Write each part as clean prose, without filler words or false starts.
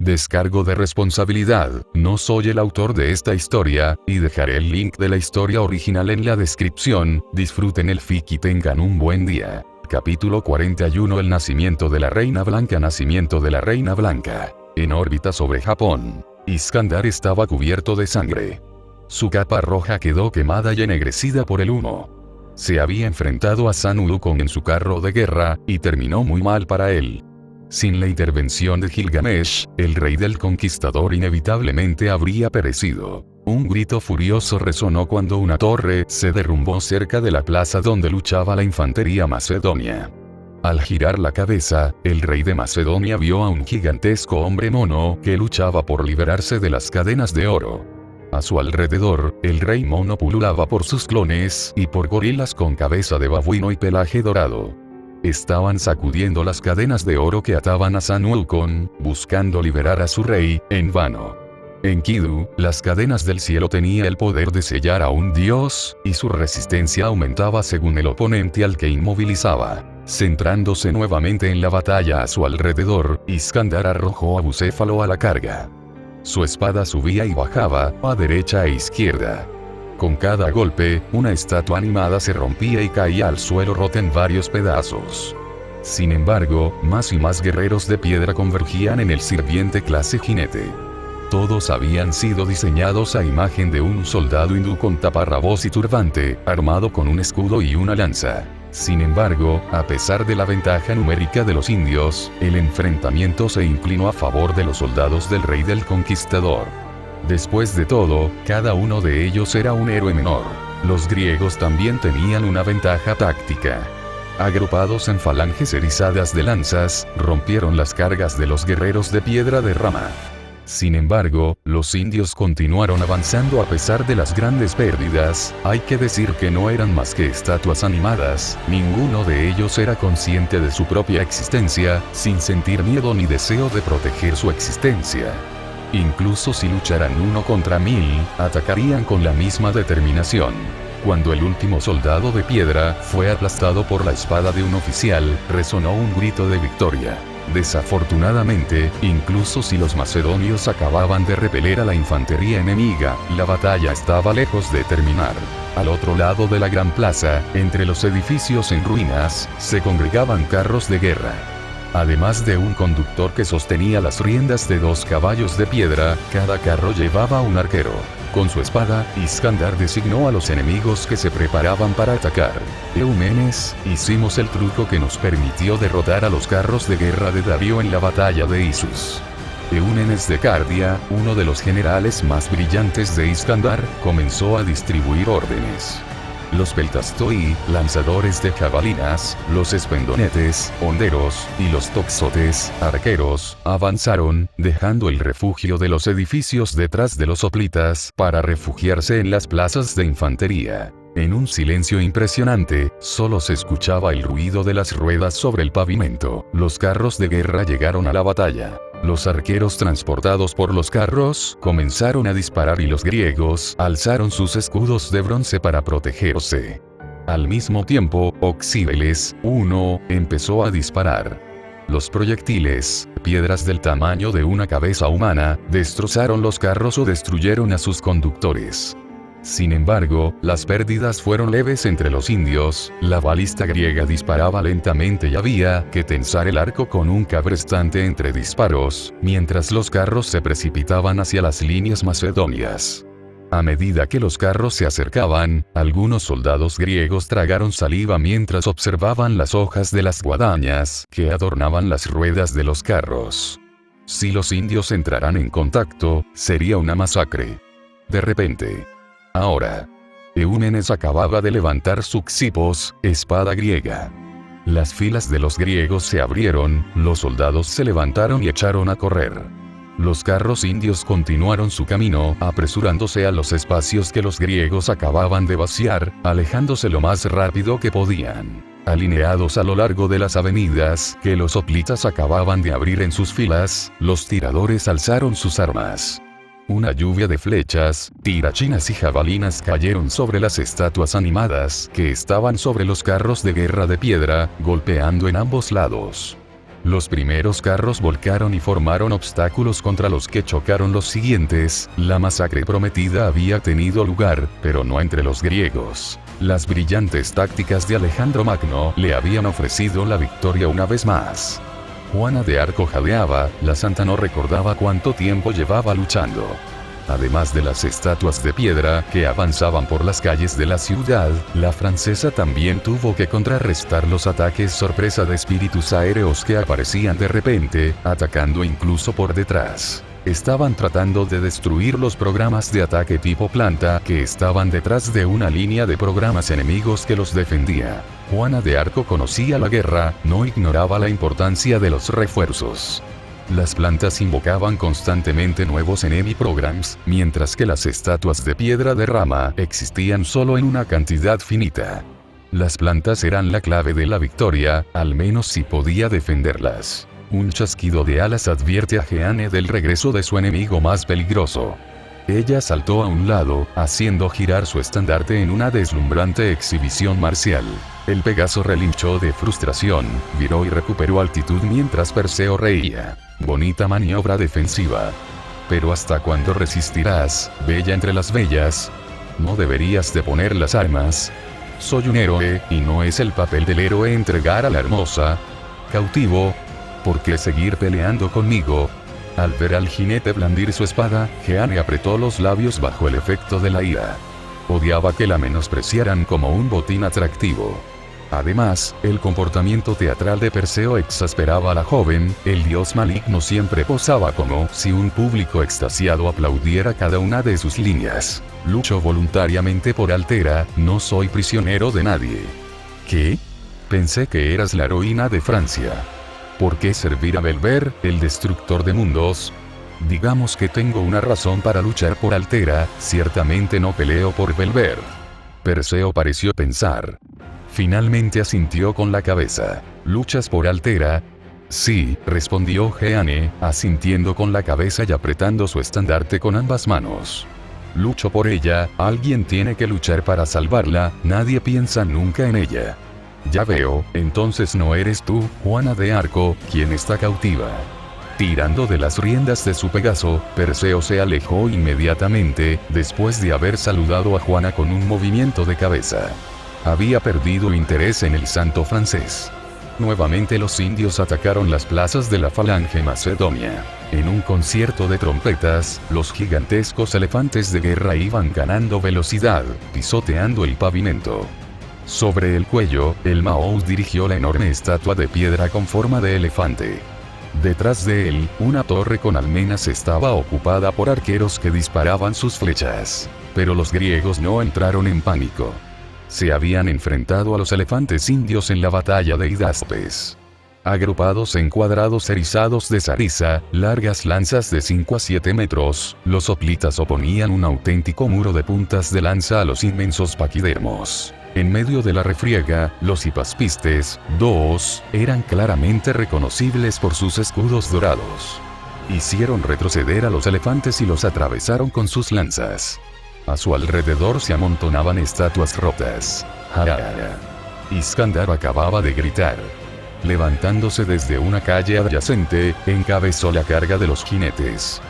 Descargo de responsabilidad, no soy el autor de esta historia, y dejaré el link de la historia original en la descripción. Disfruten el fic y tengan un buen día. Capítulo 41. El nacimiento de la Reina Blanca. Nacimiento de la Reina Blanca. En órbita sobre Japón, Iskandar estaba cubierto de sangre. Su capa roja quedó quemada y ennegrecida por el humo. Se había enfrentado a Sun Wukong en su carro de guerra, y terminó muy mal para él. Sin la intervención de Gilgamesh, el rey del conquistador inevitablemente habría perecido. Un grito furioso resonó cuando una torre se derrumbó cerca de la plaza donde luchaba la infantería macedonia. Al girar la cabeza, el rey de Macedonia vio a un gigantesco hombre mono que luchaba por liberarse de las cadenas de oro. A su alrededor, el rey mono pululaba por sus clones y por gorilas con cabeza de babuino y pelaje dorado. Estaban sacudiendo las cadenas de oro que ataban a Sun Wukong, buscando liberar a su rey, en vano. Enkidu, las cadenas del cielo tenía el poder de sellar a un dios, y su resistencia aumentaba según el oponente al que inmovilizaba. Centrándose nuevamente en la batalla a su alrededor, Iskandar arrojó a Bucéfalo a la carga. Su espada subía y bajaba, a derecha e izquierda. Con cada golpe, una estatua animada se rompía y caía al suelo rota en varios pedazos. Sin embargo, más y más guerreros de piedra convergían en el sirviente clase jinete. Todos habían sido diseñados a imagen de un soldado hindú con taparrabos y turbante, armado con un escudo y una lanza. Sin embargo, a pesar de la ventaja numérica de los indios, el enfrentamiento se inclinó a favor de los soldados del rey del conquistador. Después de todo, cada uno de ellos era un héroe menor. Los griegos también tenían una ventaja táctica. Agrupados en falanges erizadas de lanzas, rompieron las cargas de los guerreros de piedra de rama. Sin embargo, los indios continuaron avanzando a pesar de las grandes pérdidas. Hay que decir que no eran más que estatuas animadas, ninguno de ellos era consciente de su propia existencia, sin sentir miedo ni deseo de proteger su existencia. Incluso si lucharan 1 contra 1000, atacarían con la misma determinación. Cuando el último soldado de piedra fue aplastado por la espada de un oficial, resonó un grito de victoria. Desafortunadamente, incluso si los macedonios acababan de repeler a la infantería enemiga, la batalla estaba lejos de terminar. Al otro lado de la gran plaza, entre los edificios en ruinas, se congregaban carros de guerra. Además de un conductor que sostenía las riendas de 2 caballos de piedra, cada carro llevaba un arquero. Con su espada, Iskandar designó a los enemigos que se preparaban para atacar. Eumenes, hicimos el truco que nos permitió derrotar a los carros de guerra de Darío en la batalla de Isus. Eumenes de Cardia, uno de los generales más brillantes de Iskandar, comenzó a distribuir órdenes. Los peltastoi, lanzadores de jabalinas, los espendonetes, honderos, y los toxotes, arqueros, avanzaron, dejando el refugio de los edificios detrás de los hoplitas, para refugiarse en las plazas de infantería. En un silencio impresionante, solo se escuchaba el ruido de las ruedas sobre el pavimento. Los carros de guerra llegaron a la batalla. Los arqueros transportados por los carros comenzaron a disparar y los griegos alzaron sus escudos de bronce para protegerse. Al mismo tiempo, Oxíbeles, I, empezó a disparar. Los proyectiles, piedras del tamaño de una cabeza humana, destrozaron los carros o destruyeron a sus conductores. Sin embargo, las pérdidas fueron leves entre los indios, la balista griega disparaba lentamente y había que tensar el arco con un cabrestante entre disparos, mientras los carros se precipitaban hacia las líneas macedonias. A medida que los carros se acercaban, algunos soldados griegos tragaron saliva mientras observaban las hojas de las guadañas que adornaban las ruedas de los carros. Si los indios entraran en contacto, sería una masacre. De repente. Ahora. Eumenes acababa de levantar su xipos, espada griega. Las filas de los griegos se abrieron, los soldados se levantaron y echaron a correr. Los carros indios continuaron su camino, apresurándose a los espacios que los griegos acababan de vaciar, alejándose lo más rápido que podían. Alineados a lo largo de las avenidas que los hoplitas acababan de abrir en sus filas, los tiradores alzaron sus armas. Una lluvia de flechas, tirachinas y jabalinas cayeron sobre las estatuas animadas que estaban sobre los carros de guerra de piedra, golpeando en ambos lados. Los primeros carros volcaron y formaron obstáculos contra los que chocaron los siguientes. La masacre prometida había tenido lugar, pero no entre los griegos. Las brillantes tácticas de Alejandro Magno le habían ofrecido la victoria una vez más. Juana de Arco jadeaba, la santa no recordaba cuánto tiempo llevaba luchando. Además de las estatuas de piedra que avanzaban por las calles de la ciudad, la francesa también tuvo que contrarrestar los ataques sorpresa de espíritus aéreos que aparecían de repente, atacando incluso por detrás. Estaban tratando de destruir los programas de ataque tipo planta que estaban detrás de una línea de programas enemigos que los defendía. Juana de Arco conocía la guerra, no ignoraba la importancia de los refuerzos. Las plantas invocaban constantemente nuevos enemy programs, mientras que las estatuas de piedra de rama existían solo en una cantidad finita. Las plantas eran la clave de la victoria, al menos si podía defenderlas. Un chasquido de alas advierte a Jeanne del regreso de su enemigo más peligroso. Ella saltó a un lado, haciendo girar su estandarte en una deslumbrante exhibición marcial. El Pegaso relinchó de frustración, viró y recuperó altitud mientras Perseo reía. Bonita maniobra defensiva. Pero ¿hasta cuándo resistirás, bella entre las bellas? ¿No deberías de poner las armas? Soy un héroe, y no es el papel del héroe entregar a la hermosa. Cautivo. ¿Por qué seguir peleando conmigo? Al ver al jinete blandir su espada, Jeanne apretó los labios bajo el efecto de la ira. Odiaba que la menospreciaran como un botín atractivo. Además, el comportamiento teatral de Perseo exasperaba a la joven, el dios maligno siempre posaba como si un público extasiado aplaudiera cada una de sus líneas. Lucho voluntariamente por Altera, no soy prisionero de nadie. ¿Qué? Pensé que eras la heroína de Francia. ¿Por qué servir a Belver, el destructor de mundos? Digamos que tengo una razón para luchar por Altera, ciertamente no peleo por Belver. Perseo pareció pensar. Finalmente asintió con la cabeza. ¿Luchas por Altera? Sí, respondió Jeanne, asintiendo con la cabeza y apretando su estandarte con ambas manos. Lucho por ella, alguien tiene que luchar para salvarla, nadie piensa nunca en ella. Ya veo, entonces no eres tú, Juana de Arco, quien está cautiva. Tirando de las riendas de su Pegaso, Perseo se alejó inmediatamente, después de haber saludado a Juana con un movimiento de cabeza. Había perdido interés en el santo francés. Nuevamente los indios atacaron las plazas de la falange macedonia. En un concierto de trompetas, los gigantescos elefantes de guerra iban ganando velocidad, pisoteando el pavimento. Sobre el cuello, el Maous dirigió la enorme estatua de piedra con forma de elefante. Detrás de él, una torre con almenas estaba ocupada por arqueros que disparaban sus flechas. Pero los griegos no entraron en pánico. Se habían enfrentado a los elefantes indios en la batalla de Hidaspes. Agrupados en cuadrados erizados de Sarisa, largas lanzas de 5 a 7 metros, los hoplitas oponían un auténtico muro de puntas de lanza a los inmensos paquidermos. En medio de la refriega, los hipaspestes, eran claramente reconocibles por sus escudos dorados. Hicieron retroceder a los elefantes y los atravesaron con sus lanzas. A su alrededor se amontonaban estatuas rotas. ¡Jarara! Iskandar acababa de gritar. Levantándose desde una calle adyacente, encabezó la carga de los jinetes.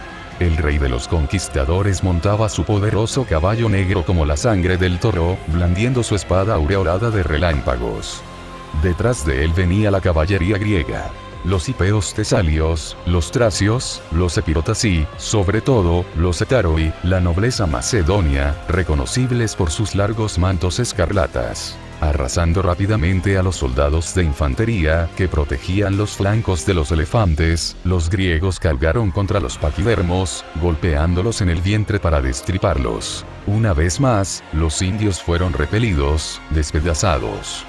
El rey de los conquistadores montaba su poderoso caballo negro como la sangre del toro, blandiendo su espada aureolada de relámpagos. Detrás de él venía la caballería griega. Los hipeos tesalios, los tracios, los epirotas y, sobre todo, los etaroi, la nobleza macedonia, reconocibles por sus largos mantos escarlatas. Arrasando rápidamente a los soldados de infantería que protegían los flancos de los elefantes, los griegos cargaron contra los paquidermos, golpeándolos en el vientre para destriparlos. Una vez más, los indios fueron repelidos, despedazados.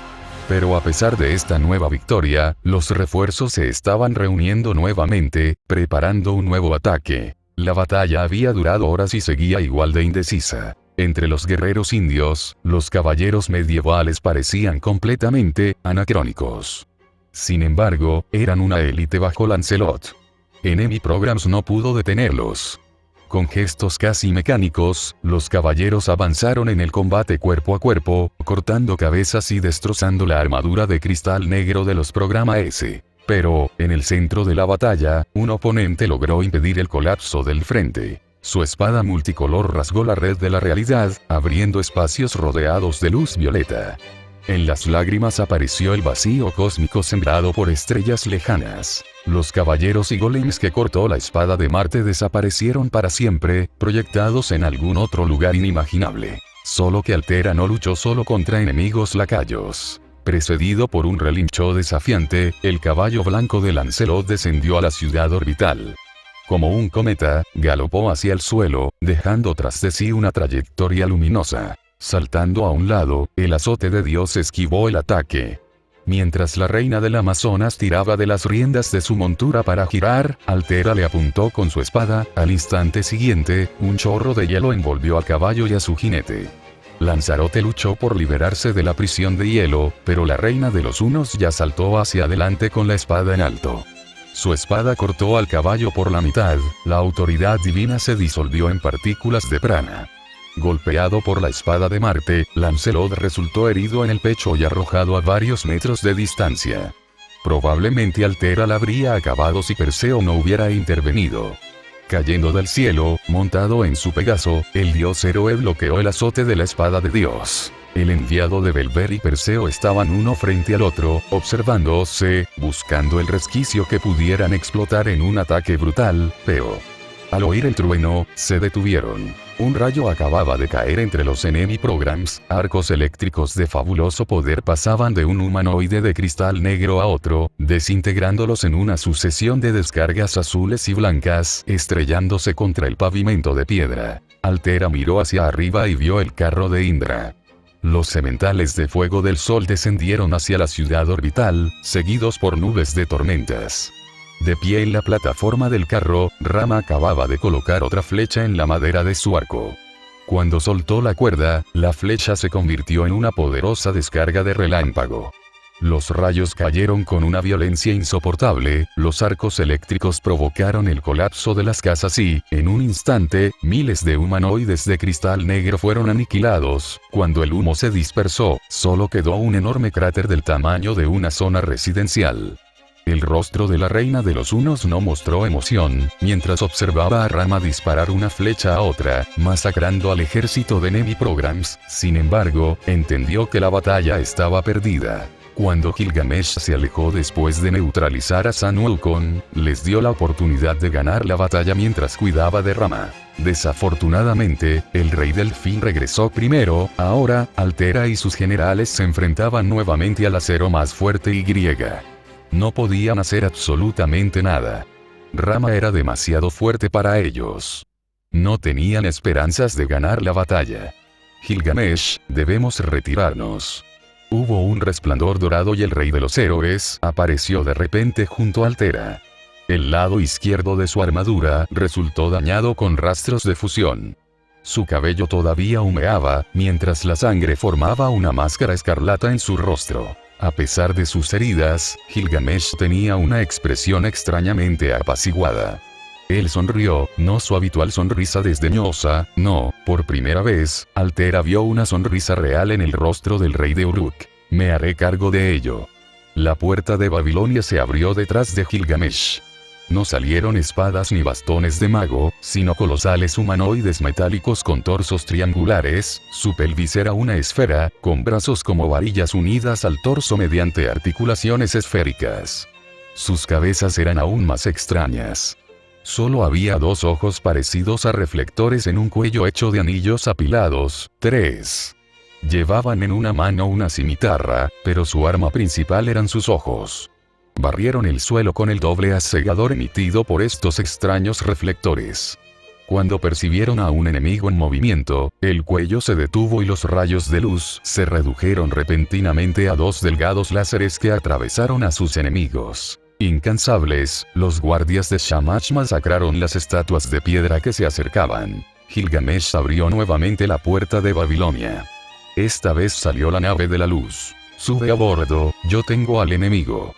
Pero a pesar de esta nueva victoria, los refuerzos se estaban reuniendo nuevamente, preparando un nuevo ataque. La batalla había durado horas y seguía igual de indecisa. Entre los guerreros indios, los caballeros medievales parecían completamente anacrónicos. Sin embargo, eran una élite bajo Lancelot. Enemy Programs no pudo detenerlos. Con gestos casi mecánicos, los caballeros avanzaron en el combate cuerpo a cuerpo, cortando cabezas y destrozando la armadura de cristal negro de los Programa S. Pero, en el centro de la batalla, un oponente logró impedir el colapso del frente. Su espada multicolor rasgó la red de la realidad, abriendo espacios rodeados de luz violeta. En las lágrimas apareció el vacío cósmico sembrado por estrellas lejanas. Los caballeros y golems que cortó la espada de Marte desaparecieron para siempre, proyectados en algún otro lugar inimaginable. Solo que Altera no luchó solo contra enemigos lacayos. Precedido por un relincho desafiante, el caballo blanco de Lancelot descendió a la ciudad orbital. Como un cometa, galopó hacia el suelo, dejando tras de sí una trayectoria luminosa. Saltando a un lado, el azote de Dios esquivó el ataque. Mientras la reina del Amazonas tiraba de las riendas de su montura para girar, Altera le apuntó con su espada. Al instante siguiente, un chorro de hielo envolvió al caballo y a su jinete. Lanzarote luchó por liberarse de la prisión de hielo, pero la reina de los Hunos ya saltó hacia adelante con la espada en alto. Su espada cortó al caballo por la mitad, la autoridad divina se disolvió en partículas de prana. Golpeado por la espada de Marte, Lancelot resultó herido en el pecho y arrojado a varios metros de distancia. Probablemente Altera la habría acabado si Perseo no hubiera intervenido. Cayendo del cielo, montado en su Pegaso, el dios héroe bloqueó el azote de la espada de Dios. El enviado de Belver y Perseo estaban uno frente al otro, observándose, buscando el resquicio que pudieran explotar en un ataque brutal, pero al oír el trueno, se detuvieron. Un rayo acababa de caer entre los enemy programs, arcos eléctricos de fabuloso poder pasaban de un humanoide de cristal negro a otro, desintegrándolos en una sucesión de descargas azules y blancas, estrellándose contra el pavimento de piedra. Altera miró hacia arriba y vio el carro de Indra. Los sementales de fuego del sol descendieron hacia la ciudad orbital, seguidos por nubes de tormentas. De pie en la plataforma del carro, Rama acababa de colocar otra flecha en la madera de su arco. Cuando soltó la cuerda, la flecha se convirtió en una poderosa descarga de relámpago. Los rayos cayeron con una violencia insoportable, los arcos eléctricos provocaron el colapso de las casas y, en un instante, miles de humanoides de cristal negro fueron aniquilados. Cuando el humo se dispersó, solo quedó un enorme cráter del tamaño de una zona residencial. El rostro de la reina de los Hunos no mostró emoción, mientras observaba a Rama disparar una flecha a otra, masacrando al ejército de enemy programs. Sin embargo, entendió que la batalla estaba perdida. Cuando Gilgamesh se alejó después de neutralizar a San Wukong, les dio la oportunidad de ganar la batalla mientras cuidaba de Rama. Desafortunadamente, el rey Delfín regresó primero. Ahora, Altera y sus generales se enfrentaban nuevamente al acero más fuerte y griega. No podían hacer absolutamente nada. Rama era demasiado fuerte para ellos. No tenían esperanzas de ganar la batalla. Gilgamesh, debemos retirarnos. Hubo un resplandor dorado y el rey de los héroes apareció de repente junto a Altera. El lado izquierdo de su armadura resultó dañado con rastros de fusión. Su cabello todavía humeaba, mientras la sangre formaba una máscara escarlata en su rostro. A pesar de sus heridas, Gilgamesh tenía una expresión extrañamente apaciguada. Él sonrió, no su habitual sonrisa desdeñosa, no, por primera vez, Altera vio una sonrisa real en el rostro del rey de Uruk. Me haré cargo de ello. La puerta de Babilonia se abrió detrás de Gilgamesh. No salieron espadas ni bastones de mago, sino colosales humanoides metálicos con torsos triangulares. Su pelvis era una esfera, con brazos como varillas unidas al torso mediante articulaciones esféricas. Sus cabezas eran aún más extrañas. Solo había dos ojos parecidos a reflectores en un cuello hecho de anillos apilados. 3. Llevaban en una mano una cimitarra, pero su arma principal eran sus ojos. Barrieron el suelo con el doble asegador emitido por estos extraños reflectores. Cuando percibieron a un enemigo en movimiento, el cuello se detuvo y los rayos de luz se redujeron repentinamente a dos delgados láseres que atravesaron a sus enemigos. Incansables, los guardias de Shamash masacraron las estatuas de piedra que se acercaban. Gilgamesh abrió nuevamente la puerta de Babilonia. Esta vez salió la nave de la luz. Sube a bordo, yo tengo al enemigo.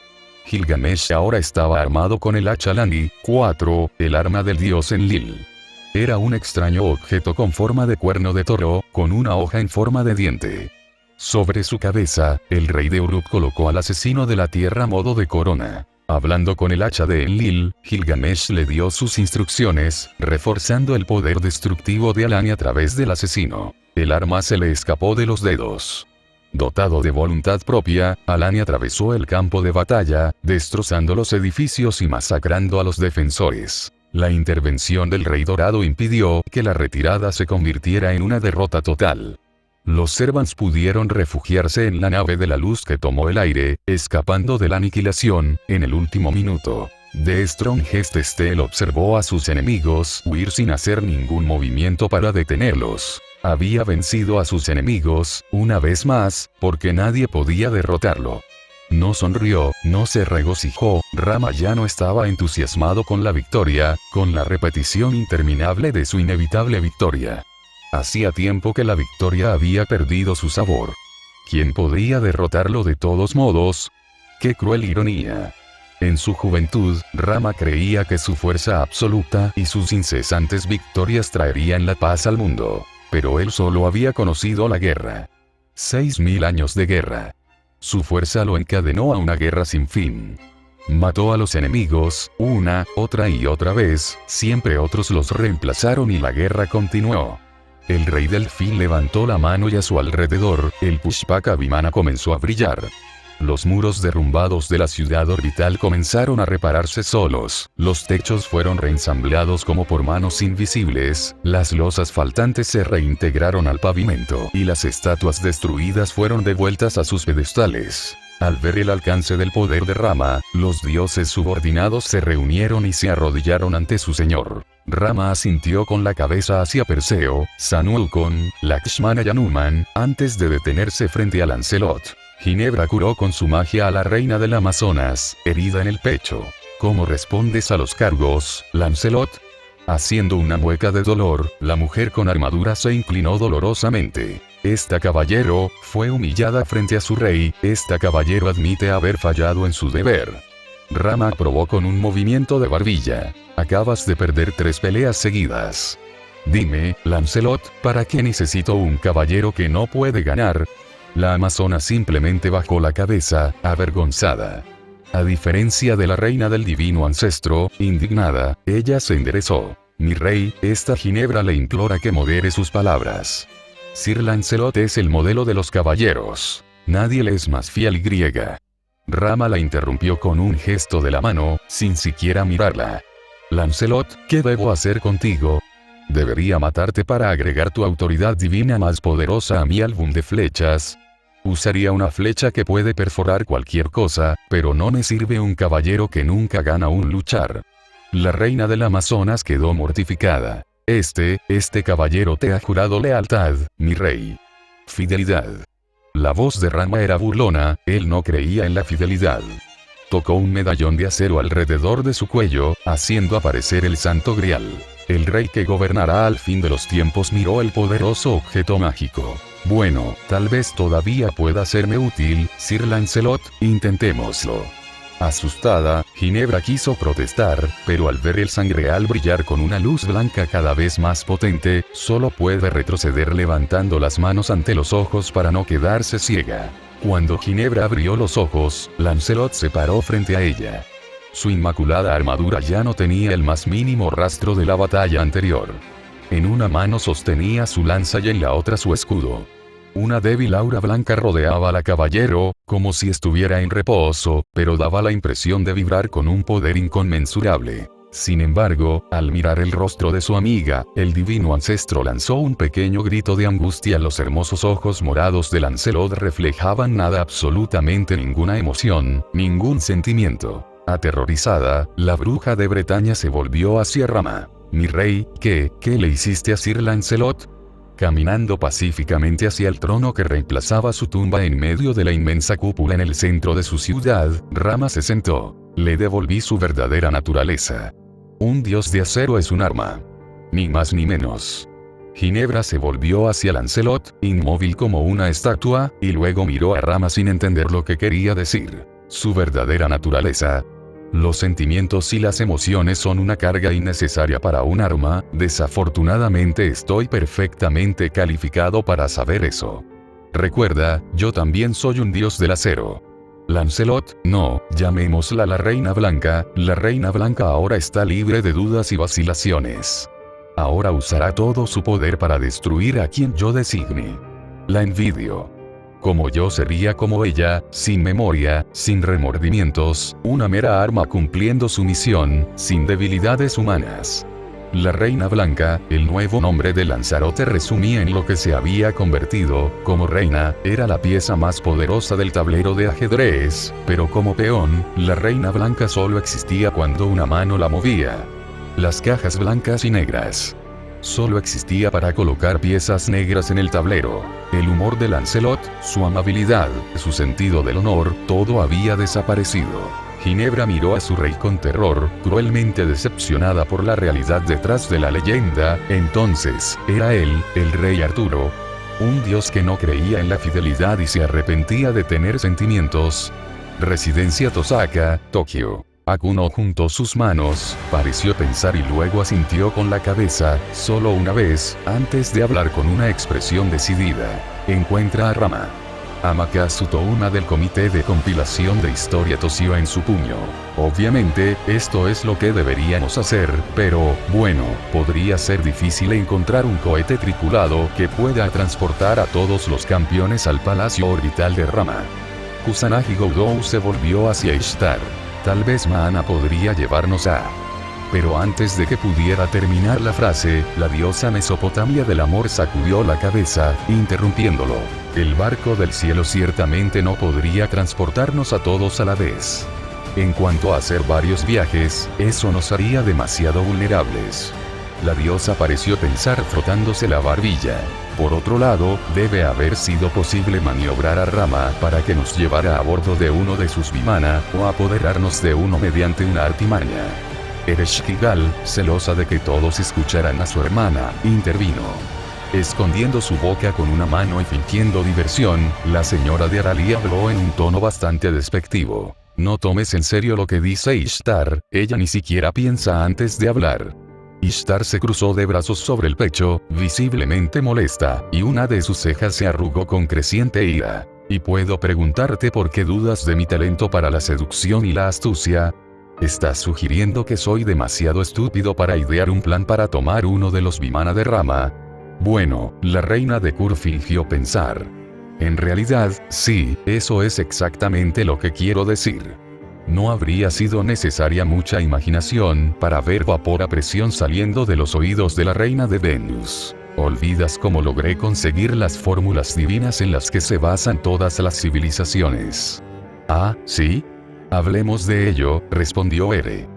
Gilgamesh ahora estaba armado con el hacha Lani 4, el arma del dios Enlil. Era un extraño objeto con forma de cuerno de toro, con una hoja en forma de diente. Sobre su cabeza, el rey de Uruk colocó al asesino de la tierra a modo de corona. Hablando con el hacha de Enlil, Gilgamesh le dio sus instrucciones, reforzando el poder destructivo de Alani a través del asesino. El arma se le escapó de los dedos. Dotado de voluntad propia, Alani atravesó el campo de batalla, destrozando los edificios y masacrando a los defensores. La intervención del Rey Dorado impidió que la retirada se convirtiera en una derrota total. Los Servants pudieron refugiarse en la nave de la luz que tomó el aire, escapando de la aniquilación, en el último minuto. The Strongest Steel observó a sus enemigos huir sin hacer ningún movimiento para detenerlos. Había vencido a sus enemigos, una vez más, porque nadie podía derrotarlo. No sonrió, no se regocijó, Rama ya no estaba entusiasmado con la victoria, con la repetición interminable de su inevitable victoria. Hacía tiempo que la victoria había perdido su sabor. ¿Quién podía derrotarlo de todos modos? ¡Qué cruel ironía! En su juventud, Rama creía que su fuerza absoluta y sus incesantes victorias traerían la paz al mundo. Pero él solo había conocido la guerra. 6000 años de guerra. Su fuerza lo encadenó a una guerra sin fin. Mató a los enemigos, una, otra y otra vez, siempre otros los reemplazaron y la guerra continuó. El rey Delfín levantó la mano y a su alrededor, el Pushpaka Vimana comenzó a brillar. Los muros derrumbados de la ciudad orbital comenzaron a repararse solos, los techos fueron reensamblados como por manos invisibles, las losas faltantes se reintegraron al pavimento y las estatuas destruidas fueron devueltas a sus pedestales. Al ver el alcance del poder de Rama, los dioses subordinados se reunieron y se arrodillaron ante su señor. Rama asintió con la cabeza hacia Perseo, Sanuilcon, Lakshmana y Hanuman, antes de detenerse frente a Lancelot. Ginebra curó con su magia a la reina del Amazonas, herida en el pecho. ¿Cómo respondes a los cargos, Lancelot? Haciendo una mueca de dolor, la mujer con armadura se inclinó dolorosamente. Esta caballero, fue humillada frente a su rey, esta caballero admite haber fallado en su deber. Rama aprobó con un movimiento de barbilla. Acabas de perder 3 peleas seguidas. Dime, Lancelot, ¿para qué necesito un caballero que no puede ganar? La amazona simplemente bajó la cabeza, avergonzada. A diferencia de la reina del divino ancestro, indignada, ella se enderezó. Mi rey, esta Ginebra le implora que modere sus palabras. Sir Lancelot es el modelo de los caballeros. Nadie le es más fiel y griega. Rama la interrumpió con un gesto de la mano, sin siquiera mirarla. Lancelot, ¿qué debo hacer contigo? Debería matarte para agregar tu autoridad divina más poderosa a mi álbum de flechas. Usaría una flecha que puede perforar cualquier cosa, pero no me sirve un caballero que nunca gana un luchar. La reina del Amazonas quedó mortificada. Este caballero te ha jurado lealtad, mi rey. Fidelidad. La voz de Rama era burlona, él no creía en la fidelidad. Tocó un medallón de acero alrededor de su cuello, haciendo aparecer el Santo Grial. El rey que gobernará al fin de los tiempos miró el poderoso objeto mágico. Bueno, tal vez todavía pueda serme útil, Sir Lancelot, intentémoslo. Asustada, Ginebra quiso protestar, pero al ver el sangreal brillar con una luz blanca cada vez más potente, solo puede retroceder levantando las manos ante los ojos para no quedarse ciega. Cuando Ginebra abrió los ojos, Lancelot se paró frente a ella. Su inmaculada armadura ya no tenía el más mínimo rastro de la batalla anterior. En una mano sostenía su lanza y en la otra su escudo. Una débil aura blanca rodeaba al caballero, como si estuviera en reposo, pero daba la impresión de vibrar con un poder inconmensurable. Sin embargo, al mirar el rostro de su amiga, el divino ancestro lanzó un pequeño grito de angustia. Los hermosos ojos morados de Lancelot reflejaban nada, absolutamente ninguna emoción, ningún sentimiento. Aterrorizada, la bruja de Bretaña se volvió hacia Rama. Mi rey, ¿qué le hiciste a Sir Lancelot? Caminando pacíficamente hacia el trono que reemplazaba su tumba en medio de la inmensa cúpula en el centro de su ciudad, Rama se sentó. Le devolví su verdadera naturaleza. Un dios de acero es un arma. Ni más ni menos. Ginebra se volvió hacia Lancelot, inmóvil como una estatua, y luego miró a Rama sin entender lo que quería decir. Su verdadera naturaleza. Los sentimientos y las emociones son una carga innecesaria para un arma, desafortunadamente estoy perfectamente calificado para saber eso. Recuerda, yo también soy un dios del acero. Lancelot, no, llamémosla la Reina Blanca. La Reina Blanca ahora está libre de dudas y vacilaciones. Ahora usará todo su poder para destruir a quien yo designe. La envidio. Como yo sería como ella, sin memoria, sin remordimientos, una mera arma cumpliendo su misión, sin debilidades humanas. La Reina Blanca, el nuevo nombre de Lanzarote, resumía en lo que se había convertido. Como reina, era la pieza más poderosa del tablero de ajedrez, pero como peón, la Reina Blanca solo existía cuando una mano la movía. Las cajas blancas y negras. Solo existía para colocar piezas negras en el tablero. El humor de Lancelot, su amabilidad, su sentido del honor, todo había desaparecido. Ginebra miró a su rey con terror, cruelmente decepcionada por la realidad detrás de la leyenda. Entonces, era él, el rey Arturo. Un dios que no creía en la fidelidad y se arrepentía de tener sentimientos. Residencia Tosaka, Tokio. Akuno juntó sus manos, pareció pensar y luego asintió con la cabeza, solo una vez, antes de hablar con una expresión decidida. Encuentra a Rama. Amakasu Touma del Comité de Compilación de Historia tosió en su puño. Obviamente, esto es lo que deberíamos hacer, pero, bueno, podría ser difícil encontrar un cohete tripulado que pueda transportar a todos los campeones al palacio orbital de Rama. Kusanagi Goudou se volvió hacia Ishtar. Tal vez Maana podría llevarnos a... Pero antes de que pudiera terminar la frase, la diosa Mesopotamia del amor sacudió la cabeza, interrumpiéndolo. El barco del cielo ciertamente no podría transportarnos a todos a la vez. En cuanto a hacer varios viajes, eso nos haría demasiado vulnerables. La diosa pareció pensar frotándose la barbilla. Por otro lado, debe haber sido posible maniobrar a Rama para que nos llevara a bordo de uno de sus vimana, o apoderarnos de uno mediante una artimaña. Ereshkigal, celosa de que todos escucharan a su hermana, intervino. Escondiendo su boca con una mano y fingiendo diversión, la señora de Arali habló en un tono bastante despectivo. No tomes en serio lo que dice Ishtar, ella ni siquiera piensa antes de hablar. Ishtar se cruzó de brazos sobre el pecho, visiblemente molesta, y una de sus cejas se arrugó con creciente ira. ¿Y puedo preguntarte por qué dudas de mi talento para la seducción y la astucia? ¿Estás sugiriendo que soy demasiado estúpido para idear un plan para tomar uno de los vimana de Rama? Bueno, la reina de Kur fingió pensar. En realidad, sí, eso es exactamente lo que quiero decir. No habría sido necesaria mucha imaginación para ver vapor a presión saliendo de los oídos de la reina de Venus. ¿Olvidas cómo logré conseguir las fórmulas divinas en las que se basan todas las civilizaciones? Ah, ¿sí? Hablemos de ello, respondió Ere.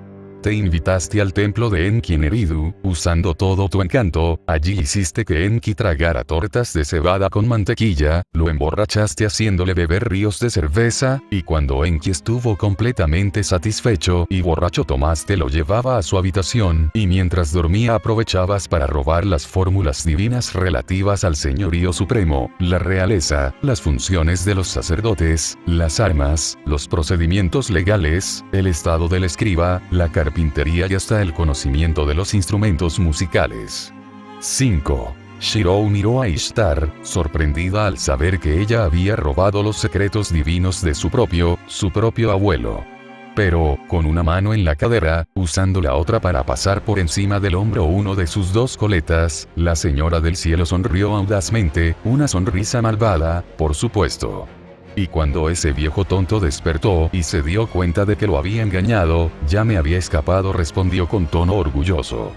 Te invitaste al templo de Enki en Eridu, usando todo tu encanto. Allí hiciste que Enki tragara tortas de cebada con mantequilla, lo emborrachaste haciéndole beber ríos de cerveza, y cuando Enki estuvo completamente satisfecho y borracho tomaste lo llevaba a su habitación, y mientras dormía aprovechabas para robar las fórmulas divinas relativas al señorío supremo, la realeza, las funciones de los sacerdotes, las armas, los procedimientos legales, el estado del escriba, la carpintería y hasta el conocimiento de los instrumentos musicales. 5. Shirou miró a Ishtar, sorprendida al saber que ella había robado los secretos divinos de su propio abuelo. Pero, con una mano en la cadera, usando la otra para pasar por encima del hombro uno de sus dos coletas, la señora del cielo sonrió audazmente, una sonrisa malvada, por supuesto. Y cuando ese viejo tonto despertó y se dio cuenta de que lo había engañado, ya me había escapado, respondió con tono orgulloso.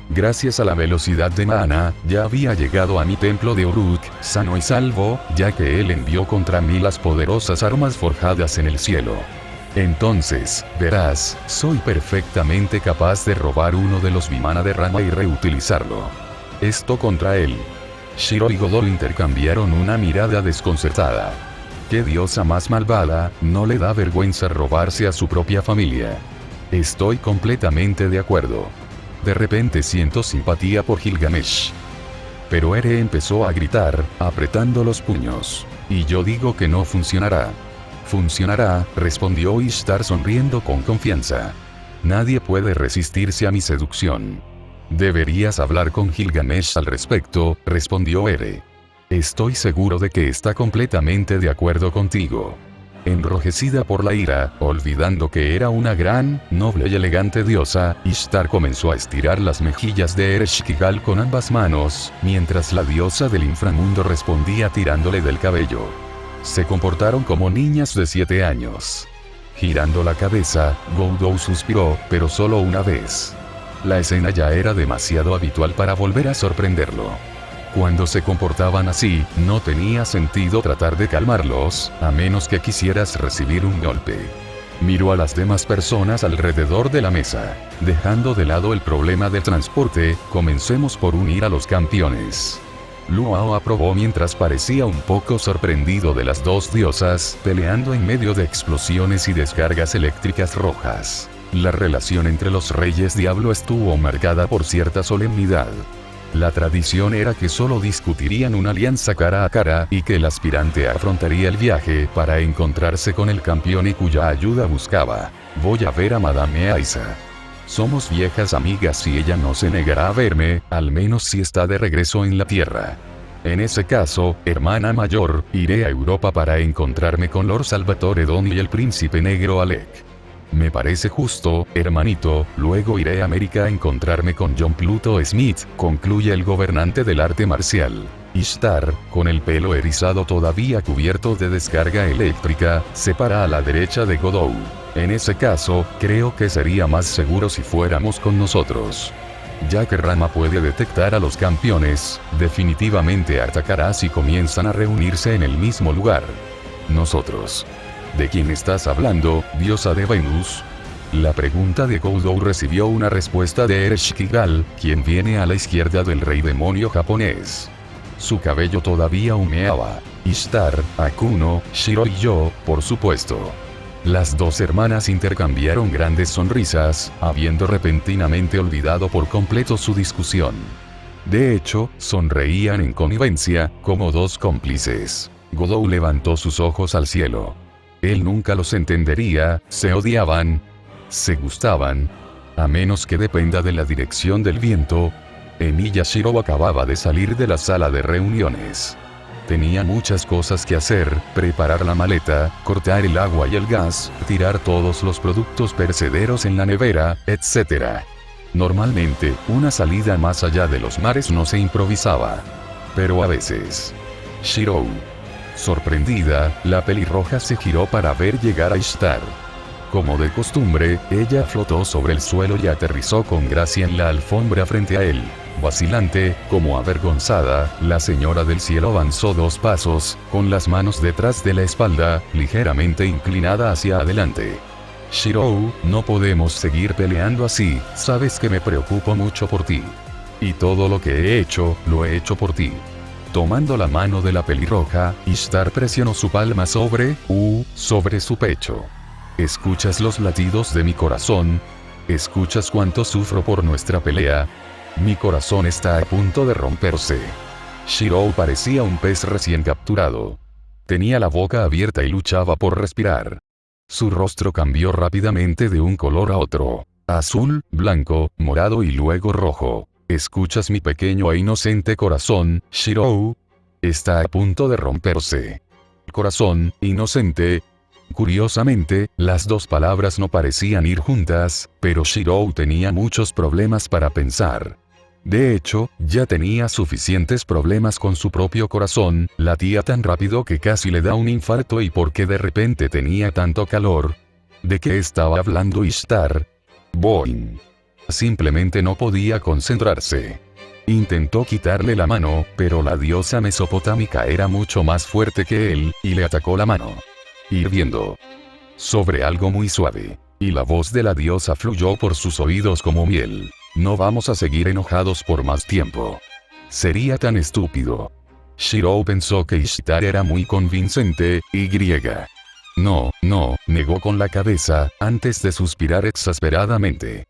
Gracias a la velocidad de Maana, ya había llegado a mi templo de Uruk, sano y salvo, ya que él envió contra mí las poderosas armas forjadas en el cielo. Entonces, verás, soy perfectamente capaz de robar uno de los vimana de Rama y reutilizarlo. Esto contra él. Shiro y Godol intercambiaron una mirada desconcertada. ¿Qué diosa más malvada? No le da vergüenza robarse a su propia familia. Estoy completamente de acuerdo. De repente siento simpatía por Gilgamesh. Pero Ere empezó a gritar, apretando los puños. Y yo digo que no funcionará. Funcionará, respondió Ishtar sonriendo con confianza. Nadie puede resistirse a mi seducción. Deberías hablar con Gilgamesh al respecto, respondió Ere. Estoy seguro de que está completamente de acuerdo contigo. Enrojecida por la ira, olvidando que era una gran, noble y elegante diosa, Ishtar comenzó a estirar las mejillas de Ereshkigal con ambas manos, mientras la diosa del inframundo respondía tirándole del cabello. Se comportaron como niñas de 7 años. Girando la cabeza, Goudou suspiró, pero solo una vez. La escena ya era demasiado habitual para volver a sorprenderlo. Cuando se comportaban así, no tenía sentido tratar de calmarlos, a menos que quisieras recibir un golpe. Miró a las demás personas alrededor de la mesa. Dejando de lado el problema del transporte, comencemos por unir a los campeones. Luo aprobó mientras parecía un poco sorprendido de las dos diosas, peleando en medio de explosiones y descargas eléctricas rojas. La relación entre los reyes diablo estuvo marcada por cierta solemnidad. La tradición era que solo discutirían una alianza cara a cara y que el aspirante afrontaría el viaje para encontrarse con el campeón y cuya ayuda buscaba. Voy a ver a Madame Aisa. Somos viejas amigas y ella no se negará a verme, al menos si está de regreso en la tierra. En ese caso, hermana mayor, iré a Europa para encontrarme con Lord Salvatore Don y el príncipe negro Alec. Me parece justo, hermanito, luego iré a América a encontrarme con John Pluto Smith, concluye el gobernante del arte marcial. Ishtar, con el pelo erizado todavía cubierto de descarga eléctrica, se para a la derecha de Goudou. En ese caso, creo que sería más seguro si fuéramos con nosotros. Ya que Rama puede detectar a los campeones, definitivamente atacará si comienzan a reunirse en el mismo lugar. Nosotros. ¿De quién estás hablando, diosa de Venus? La pregunta de Goudou recibió una respuesta de Ereshkigal, quien viene a la izquierda del rey demonio japonés. Su cabello todavía humeaba. Ishtar, Akuno, Shiro y yo, por supuesto. Las dos hermanas intercambiaron grandes sonrisas, habiendo repentinamente olvidado por completo su discusión. De hecho, sonreían en connivencia, como dos cómplices. Goudou levantó sus ojos al cielo. Él nunca los entendería, se odiaban, se gustaban, a menos que dependa de la dirección del viento. Emi Yashiro acababa de salir de la sala de reuniones. Tenía muchas cosas que hacer, preparar la maleta, cortar el agua y el gas, tirar todos los productos perecederos en la nevera, etc. Normalmente, una salida más allá de los mares no se improvisaba. Pero a veces. Shirou. Sorprendida, la pelirroja se giró para ver llegar a Ishtar. Como de costumbre, ella flotó sobre el suelo y aterrizó con gracia en la alfombra frente a él. Vacilante, como avergonzada, la señora del cielo avanzó 2 pasos, con las manos detrás de la espalda, ligeramente inclinada hacia adelante. Shirou, no podemos seguir peleando así, sabes que me preocupo mucho por ti. Y todo lo que he hecho, lo he hecho por ti. Tomando la mano de la pelirroja, Ishtar presionó su palma sobre su pecho. ¿Escuchas los latidos de mi corazón? ¿Escuchas cuánto sufro por nuestra pelea? Mi corazón está a punto de romperse. Shirou parecía un pez recién capturado. Tenía la boca abierta y luchaba por respirar. Su rostro cambió rápidamente de un color a otro. Azul, blanco, morado y luego rojo. ¿Escuchas mi pequeño e inocente corazón, Shirou? Está a punto de romperse. Corazón, inocente. Curiosamente, las dos palabras no parecían ir juntas, pero Shirou tenía muchos problemas para pensar. De hecho, ya tenía suficientes problemas con su propio corazón, latía tan rápido que casi le da un infarto y por qué de repente tenía tanto calor. ¿De qué estaba hablando Ishtar? Boing. Simplemente no podía concentrarse. Intentó quitarle la mano, pero la diosa mesopotámica era mucho más fuerte que él, y le atacó la mano. Hirviendo. Sobre algo muy suave. Y la voz de la diosa fluyó por sus oídos como miel. No vamos a seguir enojados por más tiempo. Sería tan estúpido. Shirou pensó que Ishtar era muy convincente, y griega. No, negó con la cabeza, antes de suspirar exasperadamente.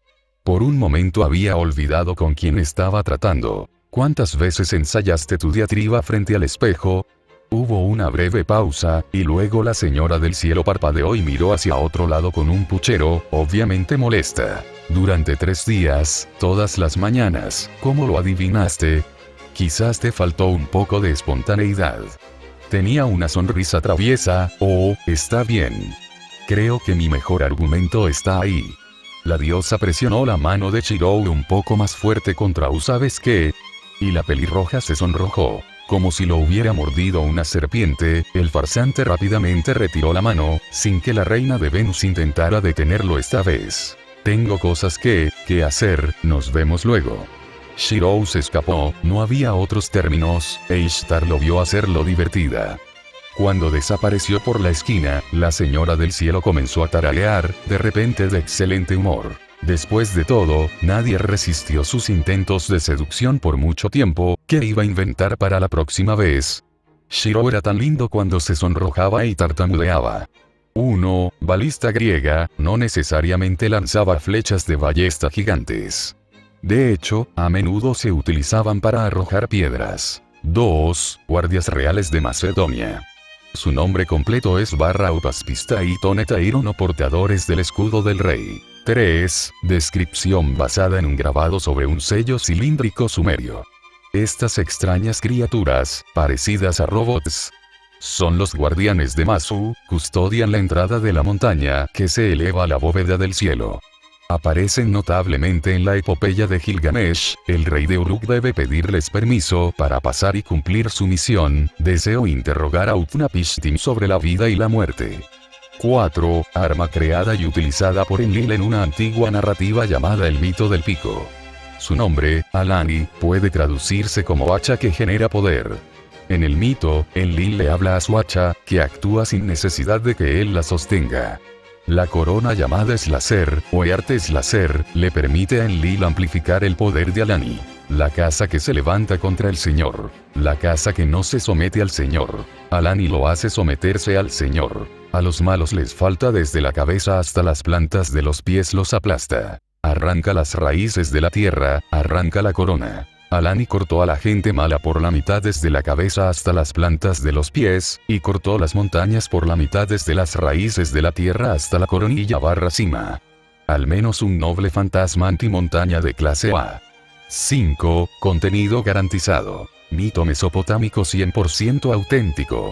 Por un momento había olvidado con quién estaba tratando. ¿Cuántas veces ensayaste tu diatriba frente al espejo? Hubo una breve pausa, y luego la señora del cielo parpadeó y miró hacia otro lado con un puchero, obviamente molesta. Durante 3 días, todas las mañanas, ¿cómo lo adivinaste? Quizás te faltó un poco de espontaneidad. Tenía una sonrisa traviesa. Oh, está bien. Creo que mi mejor argumento está ahí. La diosa presionó la mano de Shirou un poco más fuerte contra ¿sabes qué? Y la pelirroja se sonrojó. Como si lo hubiera mordido una serpiente, el farsante rápidamente retiró la mano, sin que la reina de Venus intentara detenerlo esta vez. Tengo cosas que hacer, nos vemos luego. Shirou se escapó, no había otros términos, e Ishtar lo vio hacerlo divertida. Cuando desapareció por la esquina, la señora del cielo comenzó a tararear, de repente de excelente humor. Después de todo, nadie resistió sus intentos de seducción por mucho tiempo. ¿Qué iba a inventar para la próxima vez? Shirou era tan lindo cuando se sonrojaba y tartamudeaba. 1. Balista griega, no necesariamente lanzaba flechas de ballesta gigantes. De hecho, a menudo se utilizaban para arrojar piedras. 2. Guardias reales de Macedonia. Su nombre completo es Upaspista y Tonetairono, portadores del escudo del rey. 3. Descripción basada en un grabado sobre un sello cilíndrico sumerio. Estas extrañas criaturas, parecidas a robots, son los guardianes de Masu, custodian la entrada de la montaña que se eleva a la bóveda del cielo. Aparecen notablemente en la epopeya de Gilgamesh. El rey de Uruk debe pedirles permiso para pasar y cumplir su misión. Deseo interrogar a Utnapishtim sobre la vida y la muerte. 4. Arma creada y utilizada por Enlil en una antigua narrativa llamada el mito del pico. Su nombre, Alani, puede traducirse como hacha que genera poder. En el mito, Enlil le habla a su hacha, que actúa sin necesidad de que él la sostenga. La corona llamada Slaser, o Earte Slaser, le permite a Enlil amplificar el poder de Alani. La casa que se levanta contra el Señor. La casa que no se somete al Señor. Alani lo hace someterse al Señor. A los malos les falta desde la cabeza hasta las plantas de los pies, los aplasta. Arranca las raíces de la tierra, arranca la corona. Alani cortó a la gente mala por la mitad desde la cabeza hasta las plantas de los pies, y cortó las montañas por la mitad desde las raíces de la tierra hasta la coronilla cima. Al menos un noble fantasma antimontaña de clase A. 5. Contenido garantizado. Mito mesopotámico 100% auténtico.